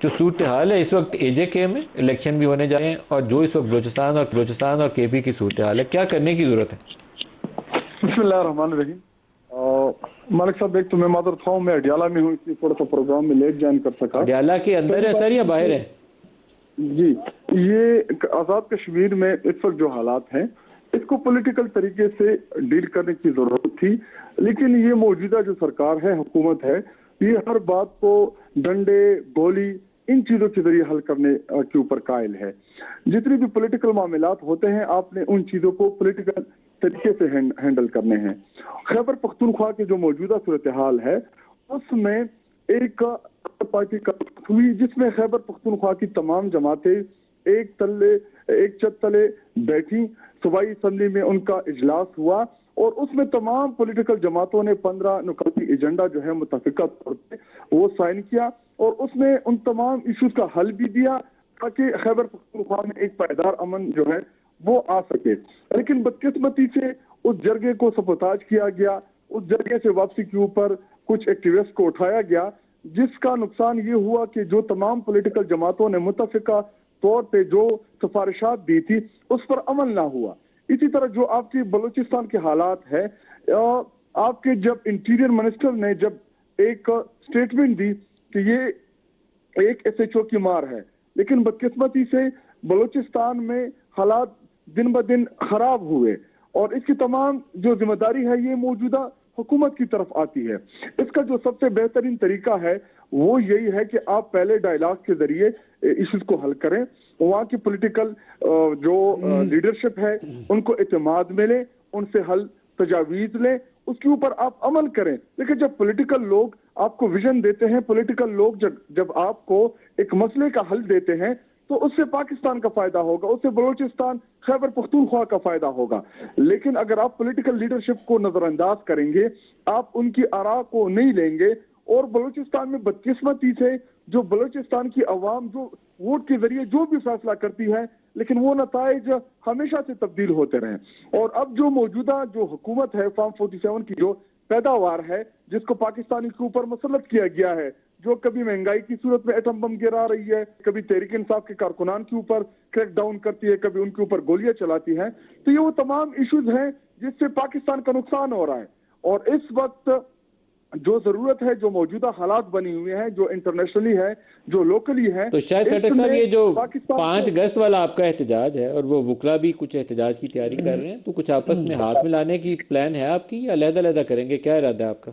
جو صورتحال ہے اس وقت اے جے کے میں الیکشن بھی ہونے جا رہے ہیں، اور جو اس وقت بلوچستان اور کے پی کی صورتحال ہے، کیا کرنے کی ضرورت ہے؟ بسم اللہ الرحمن الرحیم۔ مالک صاحب، ایک تو میں معذرت خواہ ہوں، میں اڈیالہ میں ہوں، اس لیے تھوڑا سا پروگرام میں لیٹ جوائن کر سکا۔ اڈیالہ کے اندر ہے سر یا باہر ہے؟ جی، یہ آزاد کشمیر میں اس وقت جو حالات ہیں اس کو پولیٹیکل طریقے سے ڈیل کرنے کی ضرورت تھی، لیکن یہ موجودہ جو سرکار ہے، حکومت ہے، یہ ہر بات کو ڈنڈے گولی ان چیزوں کے ذریعے حل کرنے کے اوپر قائل ہے۔ جتنی بھی پولیٹیکل معاملات ہوتے ہیں آپ نے ان چیزوں کو پولیٹیکل طریقے سے ہینڈل کرنے ہیں۔ خیبر پختونخوا کی جو موجودہ صورتحال ہے اس میں ایک پارٹی کا ہوئی جس میں خیبر پختونخوا کی تمام جماعتیں ایک چھت تلے بیٹھی۔ صوبائی اسمبلی میں ان کا اجلاس ہوا اور اس میں تمام پولیٹیکل جماعتوں نے 15 نکاتی ایجنڈا جو ہے متفقہ طور پہ وہ سائن کیا، اور اس میں ان تمام ایشوز کا حل بھی دیا تاکہ خیبر پختونخوا میں ایک پائیدار امن جو ہے وہ آ سکے۔ لیکن بدقسمتی سے اس جرگے کو سبوتاج کیا گیا، اس جرگے سے واپسی کے اوپر کچھ ایکٹیوسٹ کو اٹھایا گیا، جس کا نقصان یہ ہوا کہ جو تمام پولیٹیکل جماعتوں نے متفقہ طور پہ جو سفارشات دی تھی اس پر عمل نہ ہوا۔ اسی طرح جو آپ کی بلوچستان کے حالات ہے، آپ کے جب انٹیریئر منسٹر نے جب ایک سٹیٹمنٹ دی کہ یہ ایک ایس ایچ او کی مار ہے، لیکن بدقسمتی سے بلوچستان میں حالات دن بدن خراب ہوئے، اور اس کی تمام جو ذمہ داری ہے یہ موجودہ حکومت کی طرف آتی ہے۔ اس کا جو سب سے بہترین طریقہ ہے وہ یہی ہے کہ آپ پہلے ڈائیلاگ کے ذریعے ایشوز کو حل کریں، وہاں کی پولیٹیکل جو لیڈرشپ ہے ان کو اعتماد ملے، ان سے حل تجاویز لیں، اس کے اوپر آپ عمل کریں۔ لیکن جب پولیٹیکل لوگ آپ کو ویژن دیتے ہیں، پولیٹیکل لوگ جب آپ کو ایک مسئلے کا حل دیتے ہیں تو اس سے پاکستان کا فائدہ ہوگا، اس سے بلوچستان خیبر پختونخوا کا فائدہ ہوگا۔ لیکن اگر آپ پولیٹیکل لیڈرشپ کو نظر انداز کریں گے، آپ ان کی آراء کو نہیں لیں گے، اور بلوچستان میں بدقسمتی سے جو بلوچستان کی عوام جو ووٹ کے ذریعے جو بھی فیصلہ کرتی ہے، لیکن وہ نتائج ہمیشہ سے تبدیل ہوتے رہے۔ اور اب جو موجودہ جو حکومت ہے فارم 47 کی جو پیداوار ہے جس کو پاکستانی کے اوپر مسلط کیا گیا ہے، جو کبھی مہنگائی کی صورت میں ایٹم بم گرا رہی ہے، کبھی تحریک انصاف کے کارکنان کے اوپر کریک ڈاؤن کرتی ہے، کبھی ان کے اوپر گولیاں چلاتی ہے، تو یہ وہ تمام ایشوز ہیں جس سے پاکستان کا نقصان ہو رہا ہے۔ اور اس وقت جو ضرورت ہے، جو موجودہ حالات بنی ہوئے ہیں، جو انٹرنیشنلی ہے، جو لوکلی ہے، تو شاید خٹک صاحب یہ جو 5 اگست والا آپ کا احتجاج ہے، اور وہ وکلا بھی کچھ احتجاج کی تیاری کر رہے ہیں، تو کچھ آپس میں ہاتھ ملانے کی پلان ہے آپ کی یا علیحدہ علیحدہ کریں گے؟ کیا ارادہ ہے آپ کا؟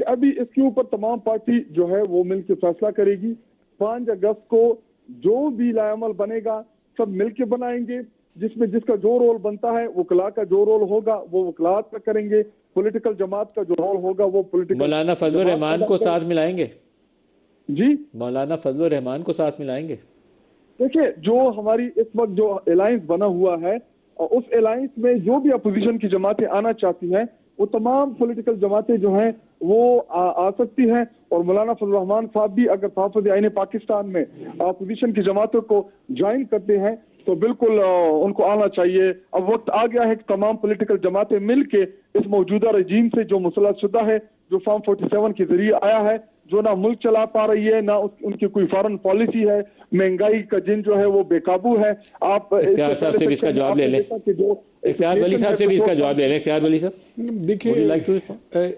ابھی اس کے اوپر تمام پارٹی جو ہے وہ مل کے فیصلہ کرے گی۔ 5 اگست کو جو بھی لائے عمل بنے گا سب مل کے بنائیں گے، جس کا جو رول بنتا ہے، وکلا کا جو رول ہوگا وہ وکلاء کا کریں گے، پولیٹیکل جماعت کا جو رول ہوگا وہ پولیٹیکل مولانا فضل الرحمان کو ساتھ ملائیں گے؟ جی، مولانا فضل الرحمان کو ساتھ ملائیں گے؟ دیکھیں، جو ہماری اس وقت جو الائنس بنا ہوا ہے، اور اس الائنس میں جو بھی اپوزیشن کی جماعتیں آنا چاہتی ہیں وہ تمام پولیٹیکل جماعتیں جو ہیں وہ آ سکتی ہیں، اور مولانا فضل الرحمان صاحب بھی اگر تحفظ آئین پاکستان میں اپوزیشن کی جماعتوں کو جوائن کرتے ہیں تو بالکل ان کو آنا چاہیے۔ اب وقت آ گیا ہے کہ تمام پولیٹیکل جماعتیں مل کے اس موجودہ رجیم سے جو مسلط شدہ ہے، جو فارم 47 کے ذریعے آیا ہے، جو نہ ملک چلا پا رہی ہے، نہ ان کی کوئی فارن پالیسی ہے، مہنگائی کا جن جو ہے وہ بے قابو ہے۔ آپ اختیار صاحب سے بھی اس کا جواب لے لیں، اختیار ولی صاحب سے بھی اس کا جواب لے لیں۔ اختیار ولی صاحب دیکھیں،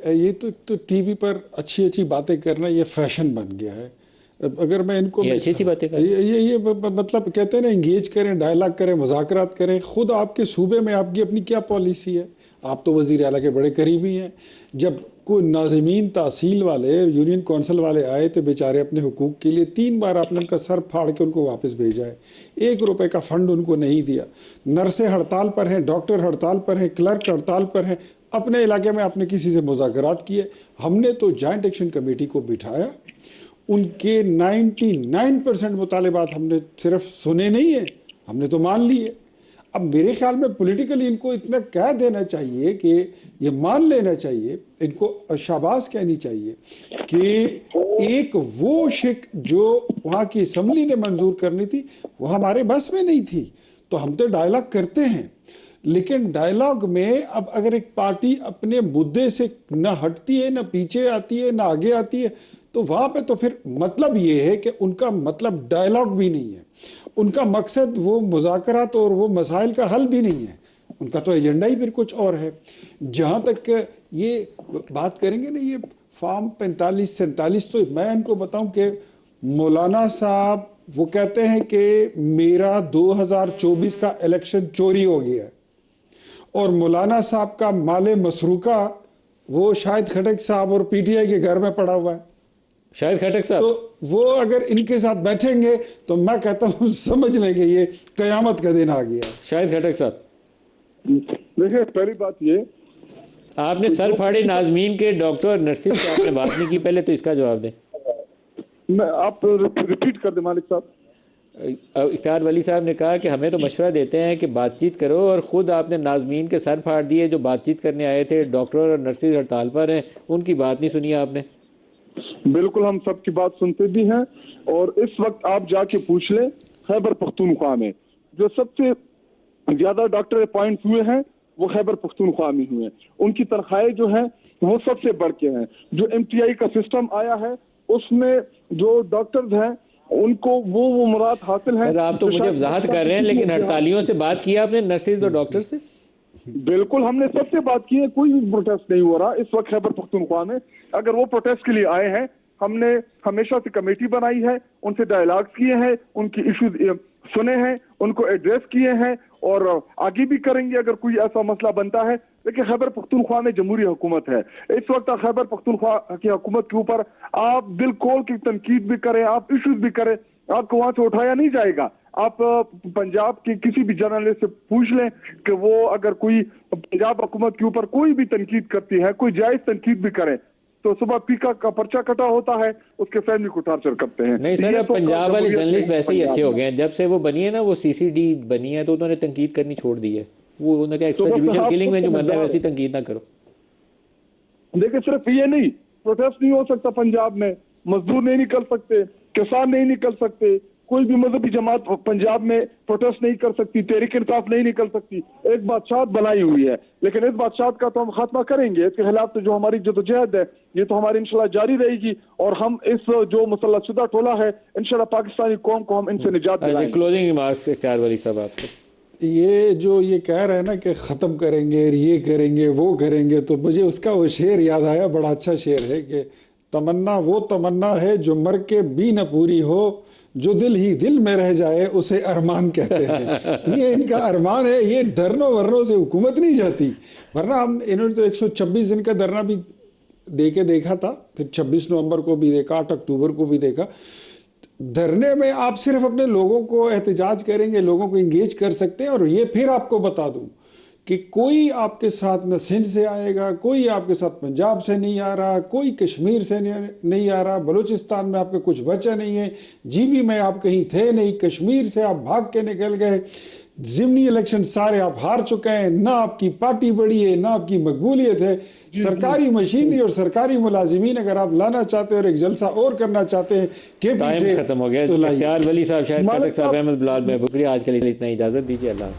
یہ تو ٹی وی پر اچھی اچھی باتیں کرنا یہ فیشن بن گیا ہے۔ اگر میں ان کو یہ اچھی باتیں کریں، یہ مطلب کہتے ہیں نا انگیج کریں، ڈائلاگ کریں، مذاکرات کریں۔ خود آپ کے صوبے میں آپ کی اپنی کیا پالیسی ہے؟ آپ تو وزیر اعلیٰ کے بڑے قریبی ہیں۔ جب کوئی ناظمین تحصیل والے یونین کونسل والے آئے تو بیچارے اپنے حقوق کے لیے 3 بار آپ نے ان کا سر پھاڑ کے ان کو واپس بھیجا ہے، 1 روپے کا فنڈ ان کو نہیں دیا۔ نرسیں ہڑتال پر ہیں، ڈاکٹر ہڑتال پر ہیں، کلرک ہڑتال پر ہیں۔ اپنے علاقے میں آپ نے کسی سے مذاکرات کیے؟ ہم نے تو جوائنٹ ایکشن کمیٹی کو بٹھایا، ان کے 99% مطالبات ہم نے صرف سنے نہیں ہیں، ہم نے تو مان لیے۔ اب میرے خیال میں پولیٹیکلی ان کو اتنا کہہ دینا چاہیے کہ یہ مان لینا چاہیے، ان کو شاباش کہنی چاہیے کہ ایک وہ شک جو وہاں کی اسمبلی نے منظور کرنی تھی وہ ہمارے بس میں نہیں تھی، تو ہم تو ڈائلاگ کرتے ہیں، لیکن ڈائلاگ میں اب اگر ایک پارٹی اپنے مدعے سے نہ ہٹتی ہے، نہ پیچھے آتی ہے، نہ آگے آتی ہے، تو وہاں پہ تو پھر مطلب یہ ہے کہ ان کا مطلب ڈائلاگ بھی نہیں ہے، ان کا مقصد وہ مذاکرات اور وہ مسائل کا حل بھی نہیں ہے، ان کا تو ایجنڈا ہی پھر کچھ اور ہے۔ جہاں تک یہ بات کریں گے نا یہ فارم 45-47، تو میں ان کو بتاؤں کہ مولانا صاحب وہ کہتے ہیں کہ میرا 2024 کا الیکشن چوری ہو گیا ہے، اور مولانا صاحب کا مال مسروقہ وہ شاہد خٹک صاحب اور پی ٹی آئی کے گھر میں پڑا ہوا ہے۔ شاہد خٹک صاحب تو وہ اگر ان کے ساتھ بیٹھیں گے تو میں کہتا ہوں سمجھ لیں گے یہ قیامت کا دن آ گیا ہے۔ شاہد خٹک صاحب دیکھیں پہلی بات یہ، آپ نے سر پھاڑے ناظمین کے ڈاکٹر نرسز سے آپ نے بات نہیں کی، پہلے تو اس کا جواب دیں۔ آپ ریپیٹ کر دیں مالک صاحب۔ اختیار ولی صاحب نے کہا کہ ہمیں تو مشورہ دیتے ہیں کہ بات چیت کرو، اور خود آپ نے ناظمین کے سر پھاڑ دیے جو بات چیت کرنے آئے تھے، ڈاکٹر اور نرسز ہڑتال پر ہیں، ان کی بات نہیں سنی آپ نے۔ بالکل ہم سب کی بات سنتے بھی ہیں، اور اس وقت آپ جا کے پوچھ لیں خیبر پختونخوا میں جو سب سے زیادہ ڈاکٹر اپوائنٹ ہوئے ہیں وہ خیبر پختونخوا میں ہوئے ہیں، ان کی تنخواہیں جو ہیں وہ سب سے بڑھ کے ہیں۔ جو ایم ٹی آئی کا سسٹم آیا ہے اس میں جو ڈاکٹرز ہیں ان کو وہ مراد حاصل ہیں۔ سر آپ تو مجھے وضاحت کر رہے ہیں، لیکن ہڑتالیوں سے بات کی آپ نے، نرسز اور ڈاکٹر سے؟ بالکل ہم نے سب سے بات کی ہے، کوئی بھی پروٹیسٹ نہیں ہو رہا اس وقت خیبر پختونخوا میں۔ اگر وہ پروٹیسٹ کے لیے آئے ہیں، ہم نے ہمیشہ سے کمیٹی بنائی ہے، ان سے ڈائلاگز کیے ہیں، ان کی ایشوز سنے ہیں، ان کو ایڈریس کیے ہیں، اور آگے بھی کریں گے اگر کوئی ایسا مسئلہ بنتا ہے۔ لیکن خیبر پختونخوا میں جمہوری حکومت ہے اس وقت، خیبر پختونخوا کی حکومت کے اوپر آپ دل کھول کی تنقید بھی کریں، آپ ایشوز بھی کریں، آپ کو وہاں سے اٹھایا نہیں جائے گا۔ آپ پنجاب کے کسی بھی جرنلسٹ سے پوچھ لیں کہ وہ اگر کوئی پنجاب حکومت کے اوپر کوئی بھی تنقید کرتی ہے، کوئی جائز تنقید بھی کرے، تو صبح پیکا کا پرچہ کٹا ہوتا ہے، اس کے فیملی کو ٹارچر کرتے ہیں۔ نہیں سر، اب پنجاب والے جرنلسٹ ویسے ہی اچھے ہو گئے ہیں، جب سے وہ بنی ہے نا، وہ سی سی ڈی بنی ہے، تو انہوں نے تنقید کرنی چھوڑ دی ہے۔ وہ انہوں نے کہا ایکسٹرا جوڈیشل کلنگ میں جو مرنا ہے ویسی تنقید نہ کرو۔ دیکھیں صرف یہ نہیں، پروٹیسٹ نہیں ہو سکتا پنجاب میں، مزدور نہیں نکل سکتے، کسان نہیں نکل سکتے، کوئی بھی مذہبی جماعت پنجاب میں پروٹیسٹ نہیں کر سکتی، تحریک انصاف نہیں نکل سکتی۔ ایک بادشاہت بنائی ہوئی ہے، لیکن اس بادشاہت کا تو ہم خاتمہ کریں گے، اس کے خلاف تو جو ہماری جدوجہد ہے یہ تو ہماری انشاءاللہ جاری رہے گی، اور ہم اس جو مسلط شدہ ٹولہ ہے انشاءاللہ پاکستانی قوم کو ہم ان سے نجات دلائیں گے۔ کلوزنگ ریمارکس اختیار ولی صاحب آپ سے۔ یہ جو یہ کہہ رہے ہیں نا کہ ختم کریں گے، یہ کریں گے، وہ کریں گے، تو مجھے اس کا وہ شعر یاد آیا، بڑا اچھا شعر ہے کہ تمنا وہ تمنا ہے جو مر کے بھی نہ پوری ہو، جو دل ہی دل میں رہ جائے اسے ارمان کہتے ہیں۔ یہ ان کا ارمان ہے، یہ دھرنوں ورنوں سے حکومت نہیں جاتی، ورنہ انہوں نے تو 126 دن کا دھرنا بھی دے کے دیکھا تھا، پھر 26 نومبر کو بھی دیکھا، 8 اکتوبر کو بھی دیکھا۔ دھرنے میں آپ صرف اپنے لوگوں کو احتجاج کریں گے، لوگوں کو انگیج کر سکتے ہیں، اور یہ پھر آپ کو بتا دوں کہ کوئی آپ کے ساتھ نہ سندھ سے آئے گا، کوئی آپ کے ساتھ پنجاب سے نہیں آ رہا، کوئی کشمیر سے نہیں آ رہا، بلوچستان میں آپ کے کچھ بچہ نہیں ہے، جی بھی میں آپ کہیں تھے نہیں، کشمیر سے آپ بھاگ کے نکل گئے، ضمنی الیکشن سارے آپ ہار چکے ہیں، نہ آپ کی پارٹی بڑی ہے، نہ آپ کی مقبولیت ہے۔ سرکاری مشینری اور سرکاری ملازمین اگر آپ لانا چاہتے ہیں اور ایک جلسہ اور کرنا چاہتے ہیں کہ ٹائم ختم ہو گیا۔ اختیار ولی صاحب، شاہد خٹک صاحب، احمد بلال میں بکری، آج کے لیے اتنا، اجازت دیجیے، اللہ حافظ۔